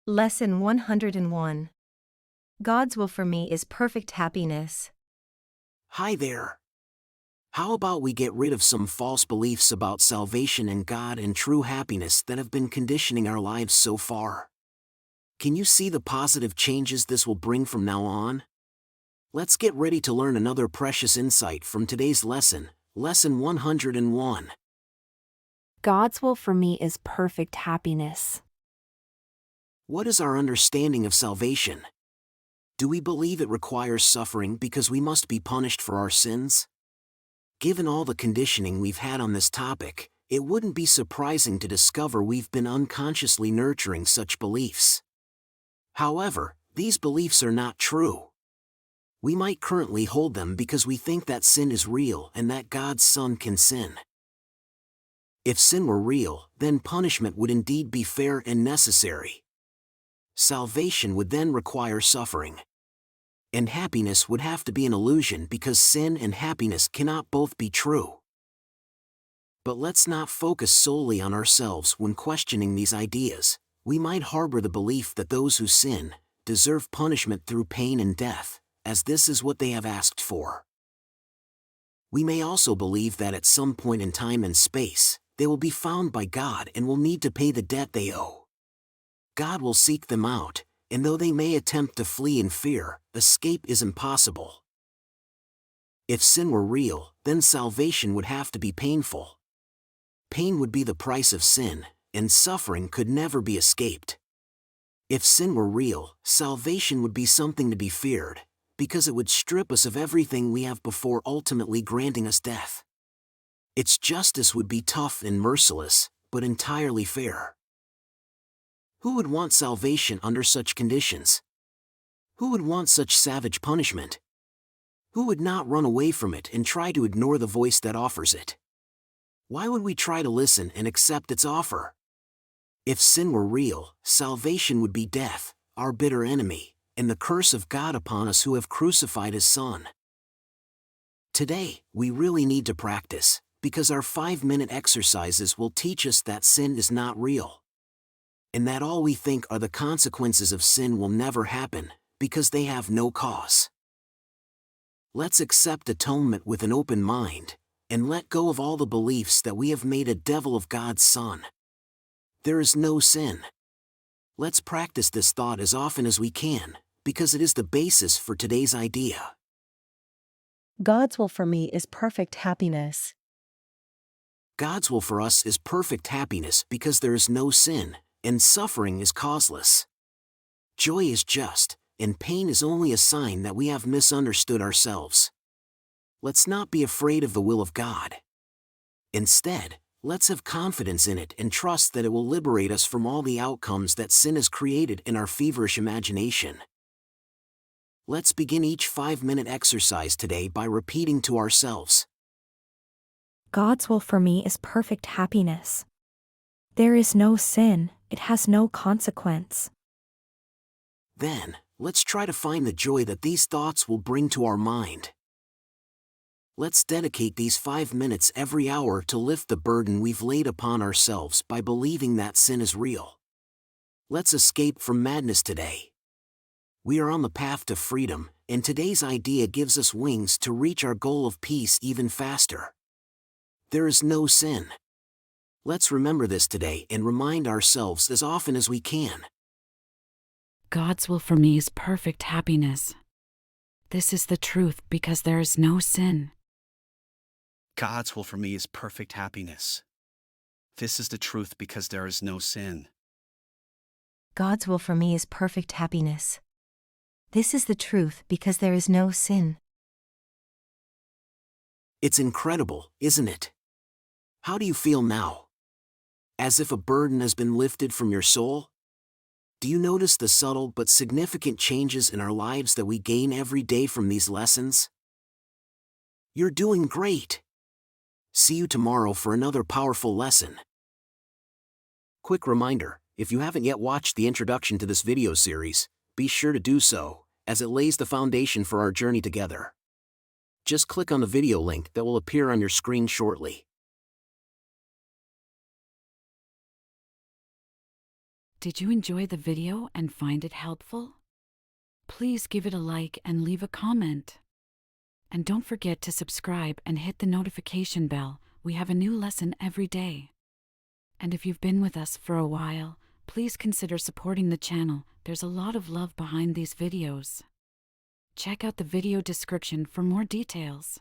Lesson 101. God's will for me is perfect happiness. Hi there. How about we get rid of some false beliefs about salvation and God and true happiness that have been conditioning our lives so far? Can you see the positive changes this will bring from now on? Let's get ready to learn another precious insight from today's lesson, Lesson 101. God's will for me is perfect happiness. What is our understanding of salvation? Do we believe it requires suffering because we must be punished for our sins? Given all the conditioning we've had on this topic, it wouldn't be surprising to discover we've been unconsciously nurturing such beliefs. However, these beliefs are not true. We might currently hold them because we think that sin is real and that God's Son can sin. If sin were real, then punishment would indeed be fair and necessary. Salvation would then require suffering. And happiness would have to be an illusion because sin and happiness cannot both be true. But let's not focus solely on ourselves when questioning these ideas. We might harbor the belief that those who sin deserve punishment through pain and death, as this is what they have asked for. We may also believe that at some point in time and space, they will be found by God and will need to pay the debt they owe. God will seek them out, and though they may attempt to flee in fear, escape is impossible. If sin were real, then salvation would have to be painful. Pain would be the price of sin, and suffering could never be escaped. If sin were real, salvation would be something to be feared, because it would strip us of everything we have before ultimately granting us death. Its justice would be tough and merciless, but entirely fair. Who would want salvation under such conditions? Who would want such savage punishment? Who would not run away from it and try to ignore the voice that offers it? Why would we try to listen and accept its offer? If sin were real, salvation would be death, our bitter enemy, and the curse of God upon us who have crucified His Son. Today, we really need to practice, because our 5-minute exercises will teach us that sin is not real. And that all we think are the consequences of sin will never happen, because they have no cause. Let's accept atonement with an open mind, and let go of all the beliefs that we have made a devil of God's Son. There is no sin. Let's practice this thought as often as we can, because it is the basis for today's idea. God's will for me is perfect happiness. God's will for us is perfect happiness because there is no sin, and suffering is causeless. Joy is just, and pain is only a sign that we have misunderstood ourselves. Let's not be afraid of the will of God. Instead, let's have confidence in it and trust that it will liberate us from all the outcomes that sin has created in our feverish imagination. Let's begin each 5-minute exercise today by repeating to ourselves, God's will for me is perfect happiness. There is no sin, it has no consequence. Then, let's try to find the joy that these thoughts will bring to our mind. Let's dedicate these 5 minutes every hour to lift the burden we've laid upon ourselves by believing that sin is real. Let's escape from madness today. We are on the path to freedom, and today's idea gives us wings to reach our goal of peace even faster. There is no sin. Let's remember this today and remind ourselves as often as we can. God's will for me is perfect happiness. This is the truth because there is no sin. God's will for me is perfect happiness. This is the truth because there is no sin. God's will for me is perfect happiness. This is the truth because there is no sin. It's incredible, isn't it? How do you feel now? As if a burden has been lifted from your soul? Do you notice the subtle but significant changes in our lives that we gain every day from these lessons? You're doing great. See you tomorrow for another powerful lesson. Quick reminder, if you haven't yet watched the introduction to this video series, be sure to do so, as it lays the foundation for our journey together. Just click on the video link that will appear on your screen shortly. Did you enjoy the video and find it helpful? Please give it a like and leave a comment. And don't forget to subscribe and hit the notification bell. We have a new lesson every day. And if you've been with us for a while, please consider supporting the channel. There's a lot of love behind these videos. Check out the video description for more details.